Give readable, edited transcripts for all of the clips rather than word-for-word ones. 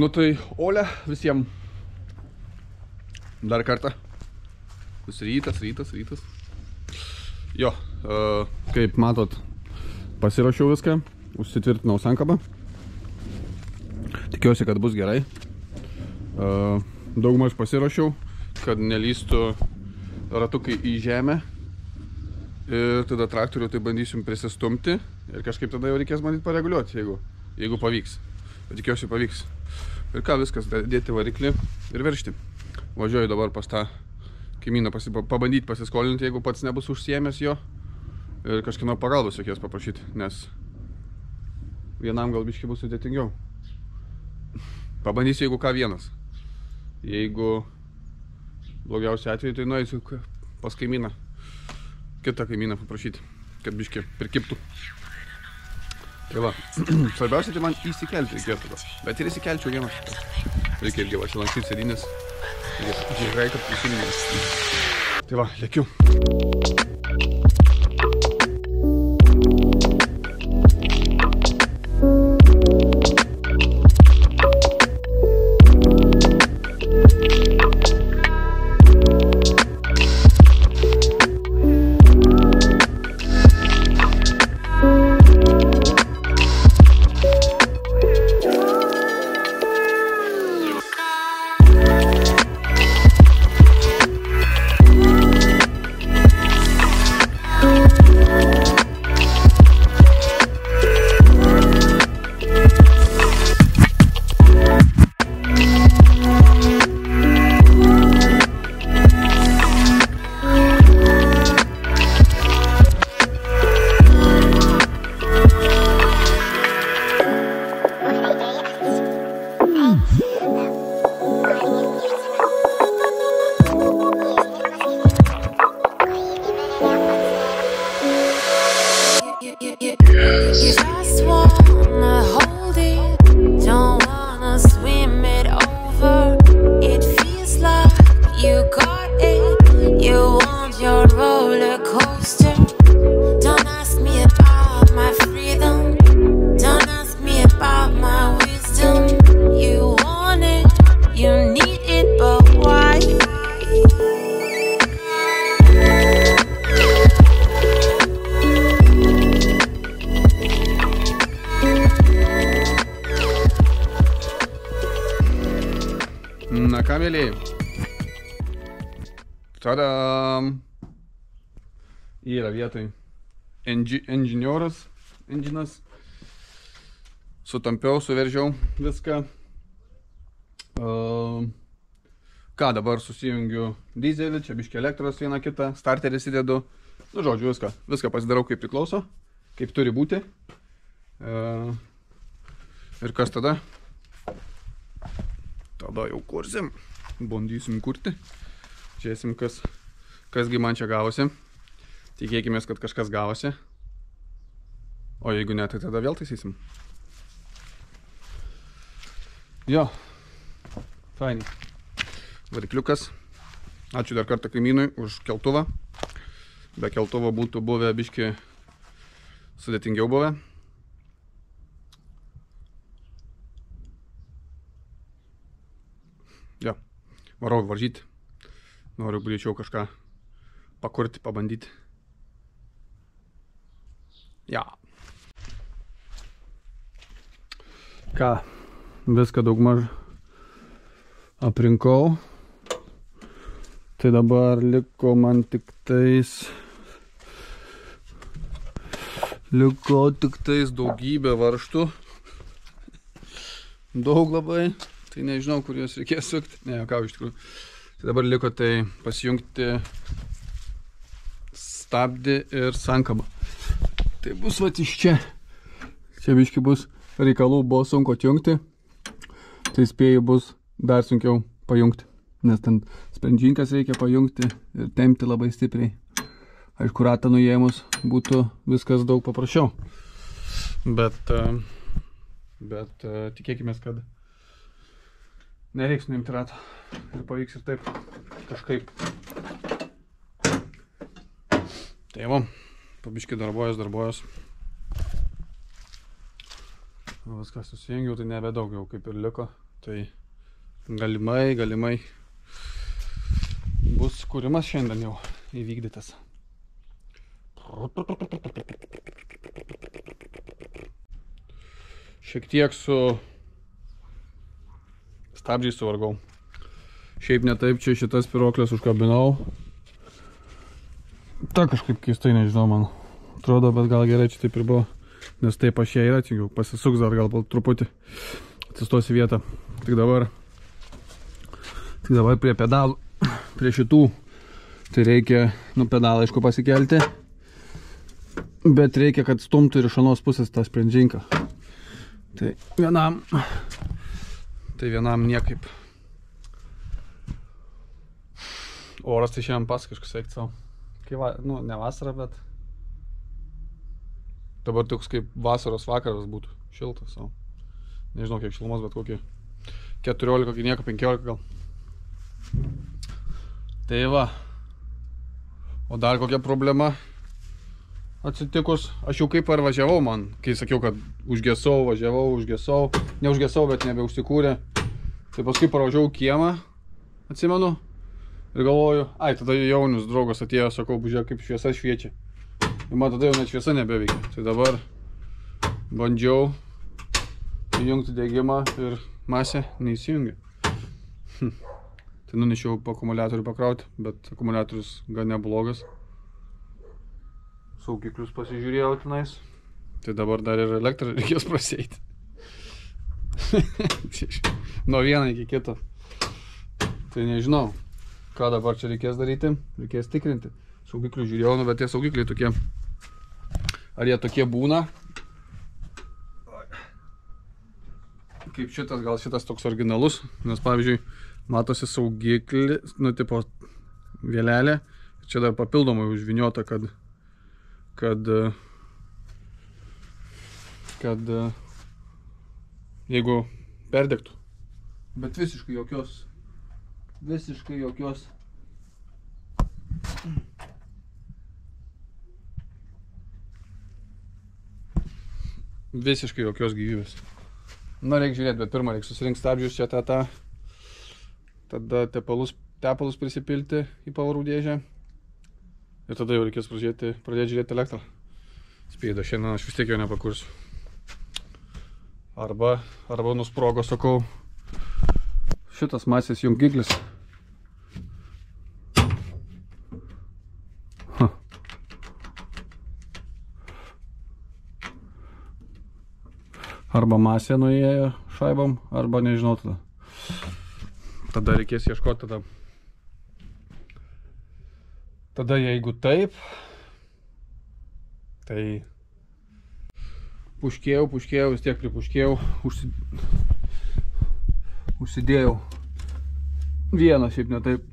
Nu tai Ole visiems. Dar kartą. Rytas. Jo, kaip matot, pasiruošiau viską, užsitvirtinau sankabą. Tikiuosi, kad bus gerai. Daugmaž pasiruošiau, kad nelystų ratukai į žemę. Ir tada traktorių tai bandysim prisistumti. Ir kažkaip tada jau reikės bandyti pareguliuoti, jeigu pavyks. Bet tikiuosi pavyks. Ir ką, viskas, dėti variklį ir veržti. Važiuoju dabar pas tą kaimyną pabandyti pasiskolinti, jeigu pats nebus užsiėmęs jo. Ir kažkieno pagalbos reikės paprašyti, nes vienam gal biškį bus sudėtingiau. Pabandysiu, jeigu ką vienas. Jeigu blogiausia atveju, tai nueisiu pas kaimyną. Kitą kaimyną paprašyti, kad biškį prikiptų. Tai va, svarbiausia, tai man įsikelti reikėtų. Bet ir įsikelčiau vienas. Reikia irgi atsilankyti sėdynės. Žiūrėk, kad prisiminės. Tai va, lėkiu. Na ką, mėlyje. Tadam. Yra vietoj inžinas. Sutampiau, suveržiau viską. Ką, dabar susijungiu dizelį, čia biškį elektros vieną kitą, starteris įdedu. Nu, žodžiu, viską pasidarau kaip priklauso, kaip turi būti. Ir kas tada? Tada jau kursim, bandysim kurti. Žiūrėsim, kasgi man čia gavosi. Tikėkimės, kad kažkas gavosi. O jeigu ne, tai tada vėl taisysim. Jo, fainai. Varikliukas. Ačiū dar kartą kaimynui už keltuvą. Be keltuvo būtų buvę biškį sudėtingiau buvę. Jo, varau varžyti. Noriu greičiau kažką pakurti, pabandyti. Ja. Ką, viską daugmaž aprinkau. Tai dabar liko man tik tais daugybė varžtų. Daug labai. Tai nežinau, kur juos reikės sukti. Ne, ką iš tikrųjų. Tai dabar liko tai pasijungti stabdį ir sankabą. Tai bus vat iš čia. Čia biški bus reikalų, buvo sunku atjungti. Tai spėju bus dar sunkiau pajungti. Nes ten sprendžinkas reikia pajungti ir tempti labai stipriai. Aišku, ratą nuėmus būtų viskas daug paprasčiau. Bet tikėkimės, kad nereiks nuimti ratą ir pavyks ir taip kažkaip. Tai va, pabiškai darbuojas. Viskas susijungiau, tai nebedaug jau kaip ir liko. Tai galimai bus kūrimas šiandien jau įvykdytas. Šiek tiek su stabdžiais suvargau. Šiaip ne taip, čia šitas spiroklės užkabinau. Ta kažkaip keistai, nežinau, man atrodo, bet gal gerai čia taip ir buvo. Nes taip aš ją ir atjungiau, pasisuks dar gal truputį atsistos į vietą. Tik dabar prie pedalų, prie šitų, tai reikia, pedalą aišku pasikelti, bet reikia, kad stumtų ir iš anos pusės tą sprendžinką. Tai vienam niekaip. Oras tai šiandien paskaškus eikti savo. Ne vasara, bet dabar toks kaip vasaros vakaras būtų, šiltas savo. Nežinau kiek šilumos, bet kokį 14, kokį nieko 15 gal. Tai va. O dar kokia problema atsitikus. Aš jau kaip parvažiavau man, kai sakiau, kad užgesau, užgesau. Neužgesau, bet nebeužsikūrė. Tai paskui parvažiavau kiemą, atsimenu. Ir galvoju, tada Jaunius draugas atėjo, sakau, bužiūrėk, kaip šviesa šviečia. Ir man tada jau net šviesa nebeveikia. Tai dabar bandžiau įjungti degimą ir masė neįsijungia. Tai nunešiau po akumuliatorių pakrauti, bet akumuliatorius gan neblogas. Saugiklius pasižiūrėjau tenais. Tai dabar dar ir elektrą reikės prasieiti. Nuo vieno iki kito. Tai nežinau, ką dabar čia reikės daryti. Reikės tikrinti. Saugiklių žiūrėjau, bet tie saugikliai tokie. Ar jie tokie būna? Kaip šitas, gal šitas toks originalus. Nes pavyzdžiui, matosi saugiklis, tipo vėlelė. Čia dar papildomai užviniota, kad jeigu perdegtų. Bet visiškai jokios. Visiškai jokios gyvybės. Reikia žiūrėti, bet pirmą reikia susirinkti stabdžius čia tada tepalus prisipilti į pavarų dėžę ir tada jau reikės pradėti žiūrėti elektrą. Spėdo, šiandien aš vis tiek jo nepakursiu. Arba nusprogo, sakau, šitas masės jungiklis. Arba masė nuėjo šaibam, arba nežinau tada. Tada reikės ieškoti tada. Tada jeigu taip, tai puškėjau, vis tiek pripuškėjau, užsidėjau vieną, šiaip ne taip.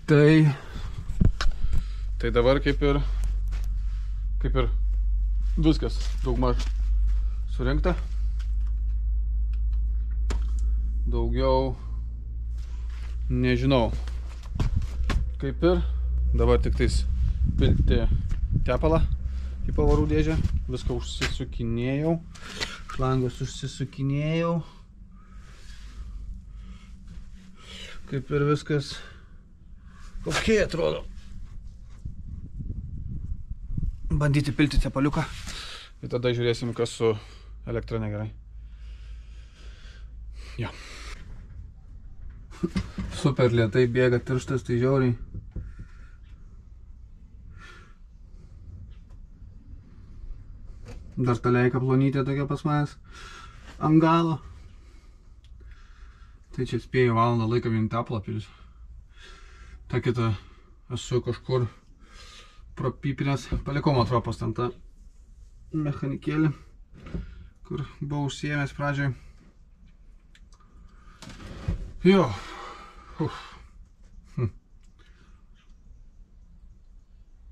Tai dabar kaip ir viskas daugmaž surinkta. Daugiau nežinau. Kaip ir dabar tik tais pilti tepalą į pavarų dėžę. Viską užsisukinėjau. Šlangus užsisukinėjau. Kaip ir viskas kokie atrodo. Bandyti pilti tepaliuką. Ir tada žiūrėsim, kas su elektra negerai. Jo. Super lėtai bėga tirštas, tai žiauriai. Dar ta leika plonytė tokia pas manęs ant galo. Tai čia spėjau valandą laiką vien tepalą pilsiu. Ta kita esu kažkur propypinęs. Palikau, man atrodo, pas ten tą mechanikėlį, kur buvau užsiėmęs pradžioj. Jo.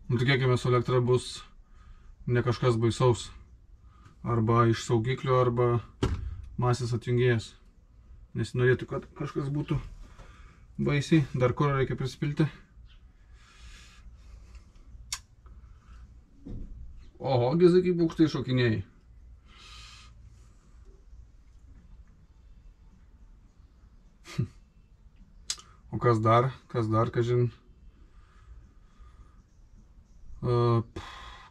Tikėkime, su elektra bus ne kažkas baisaus. Arba iš saugiklių, arba masės atjungėjas. Nesinorėtų, kad kažkas būtų baisiai. Dar kurą reikia prisipilti. Oho, gizai kaip būkštai šokinėjai. kas dar, kažin.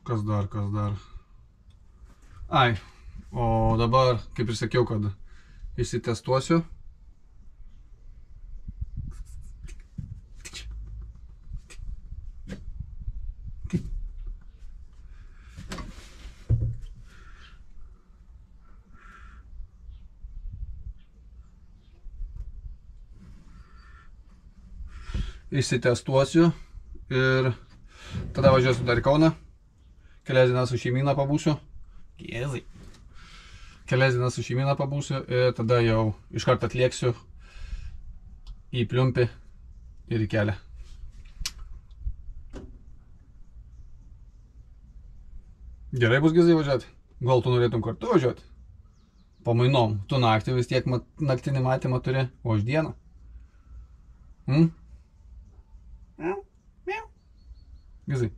Kas dar. Ai, o dabar, kaip ir sakiau, kad išsitestuosiu. Išsitestuosiu ir tada važiuosiu dar į Kauną. Kelias dienas su šeimyna pabūsiu. Kelias dienas su šeimyna pabūsiu ir tada jau iš karto atlėksiu į Pliumpį ir į kelią. Gerai bus Gizai važiuoti? Gal tu norėtum kartu važiuoti? Pamainom. Tu naktį vis tiek naktinį matymą turi, o aš dieną. Gizai.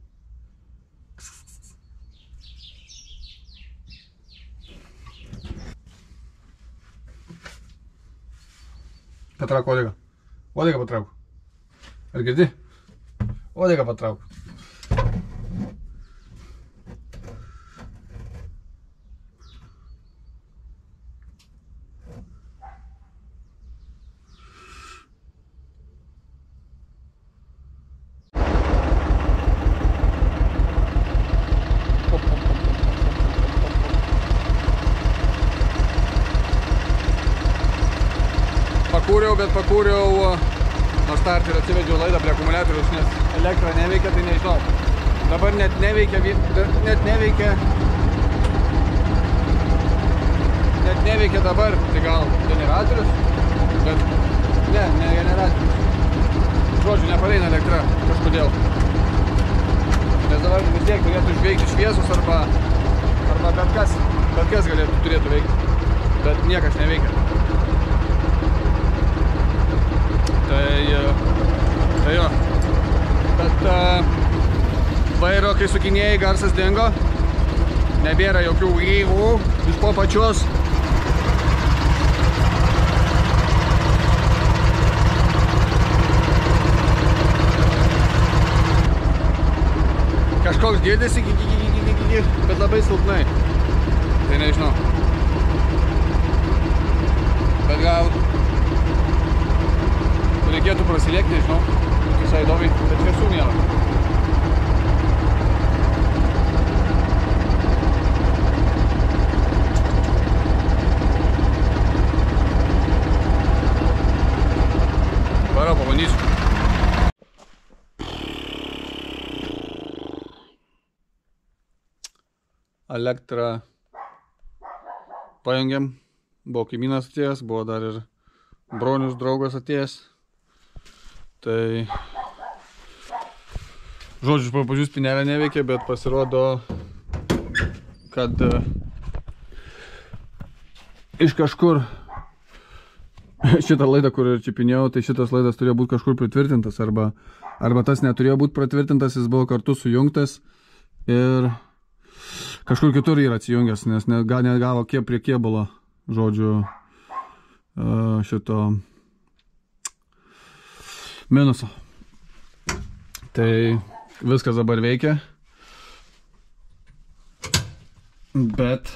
Patrauk uodegą. Uodegą patrauk. Ar girdi? Uodegą patrauk. Pakūriau nuo start ir atsivedžiau laidą prie akumuliatorius, nes elektra neveikia, tai nežinau. Dabar net neveikia dabar, tai gal generatorius, bet ne generatorius. Žodžiu, nepareina elektra kažkodėl. Nes dabar vis tiek turėtų išveikti šviesus arba bet kas turėtų veikti, bet niekas neveikia. Tai jo, bet vairo, kai sukinėjai, garsas dingo, nebėra jokių gyvų iš po pačios. Kažkoks girdisi, bet labai silpnai, tai nežinau, bet gal reikėtų prasilėkti, nežinau, visai įdomiai, bet šviesų nėra. Varo, pabandysiu. Elektrą pajungėm, buvo kaimynas atėjęs, buvo dar ir bronius draugas atėjęs. Tai, žodžiu, iš pradžių spynelė neveikia, bet pasirodo, kad iš kažkur šitą laidą, kur čipinėjau, tai šitas laidas turėjo būti kažkur pritvirtintas, arba tas neturėjo būti pritvirtintas, jis buvo kartu sujungtas ir kažkur kitur yra atsijungęs, nes negavo prie kėbulo, žodžiu, šito minuso. Tai viskas dabar veikia, bet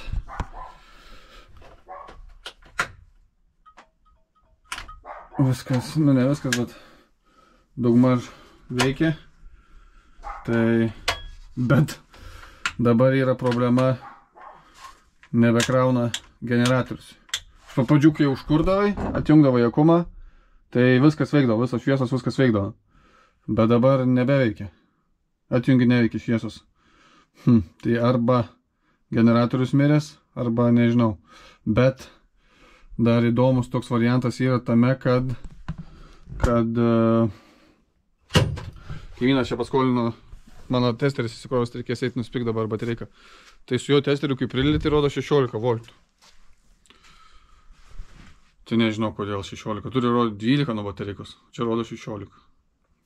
viskas, ne viskas, bet daugmaž veikia. Tai, bet dabar yra problema, nebekrauna generatorius. Po pradžių, kai užkurdavai, atjungdavai akumą, tai viskas veikdavo, visos šviesos viskas veikdavo. Bet dabar nebeveikia. Atjungi neveikia šviesos. Tai arba generatorius miręs, arba nežinau. Bet dar įdomus toks variantas yra tame, kad kaimynas čia paskolino mano testeris įsikrovęs, reikės eiti nusipirkti dabar bateriką. Tai su jo testeriu, kai prilėti, rodo 16 voltų. Tai nežinau, kodėl 16. Turi rodyti 12 nuo baterikos. Čia rodo 16.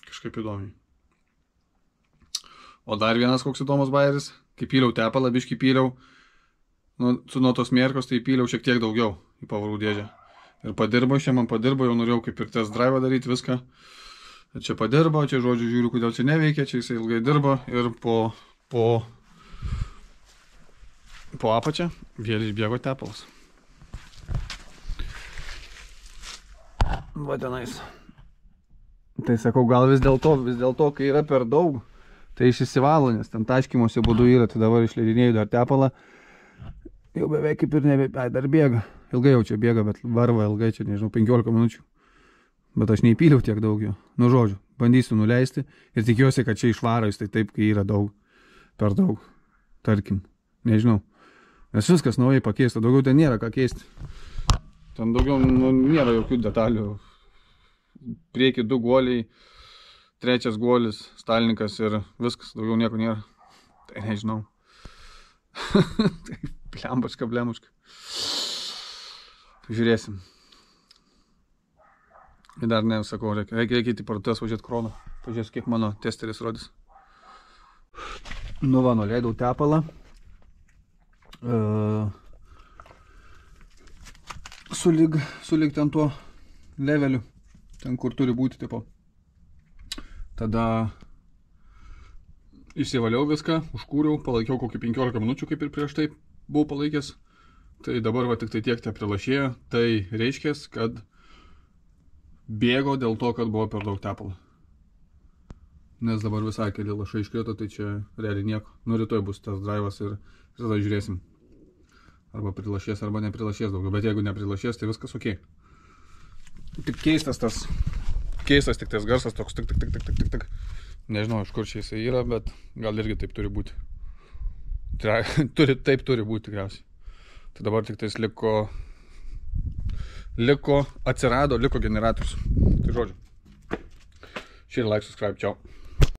Kažkaip įdomiai. O dar vienas koks įdomus bajeris. Kai pyliau tepalą, biškį pyliau nuo tos mėrkos, tai pyliau šiek tiek daugiau į pavarų dėžę. Ir padirbo, šiandien padirbo, jau norėjau kaip ir test drive daryti viską. Ir čia padirbo, čia žodžiu žiūriu, kodėl čia neveikia, čia jisai ilgai dirbo ir po apačią vėl išbėgo tepalas. Va tenais. Tai sakau, gal vis dėlto, kai yra per daug, tai išsivalo, nes ten taškymosi būdu yra, tai dabar išleidinėjau dar tepalą. Jau beveik kaip ir dar bėga. Ilgai jau čia bėga, bet varva ilgai čia, nežinau, 15 minučių. Bet aš neįpyliau tiek daug jo. Nu žodžiu, bandysiu nuleisti ir tikiuosi, kad čia išvaro jis tai taip, kai yra daug, per daug, tarkim, nežinau. Nes viskas naujai pakeista, daugiau ten nėra ką keisti. Ten daugiau nėra jokių detalių. Prieki 2 guoliai, 3 guolis, stalnikas ir viskas, daugiau nieko nėra. Tai nežinau. Tai blembuška. Žiūrėsim. Ir dar ne, sakau, reikia į parduotuvės važiuoti kroną. Pažiūrėsiu, kiek mano testeris rodys. Nu va, nuleidau tepalą. Sulig ten tuo leveliu. Ten, kur turi būti, tipo. Tada išsivaliau viską, užkūriau, palaikiau kokį 15 minučių, kaip ir prieš tai buvau palaikęs. Tai dabar va tik tai tiek te prilašėjo. Tai reiškia, kad bėgo dėl to, kad buvo per daug tepalo. Nes dabar visai keli lašai iškrito, tai čia realiai nieko. Nu, rytoj bus tas drive'as ir tada žiūrėsim. Arba prilašės, arba neprilašės daugiau. Bet jeigu neprilašės, tai viskas ok. Tik keistas tik tas garsas toks tik. Nežinau, iš kur čia jisai yra, bet gal irgi taip turi būti. Taip turi būti tikriausiai. Tai dabar tik tais liko generatorius. Tai žodžiu. Share, like, subscribe, ciao.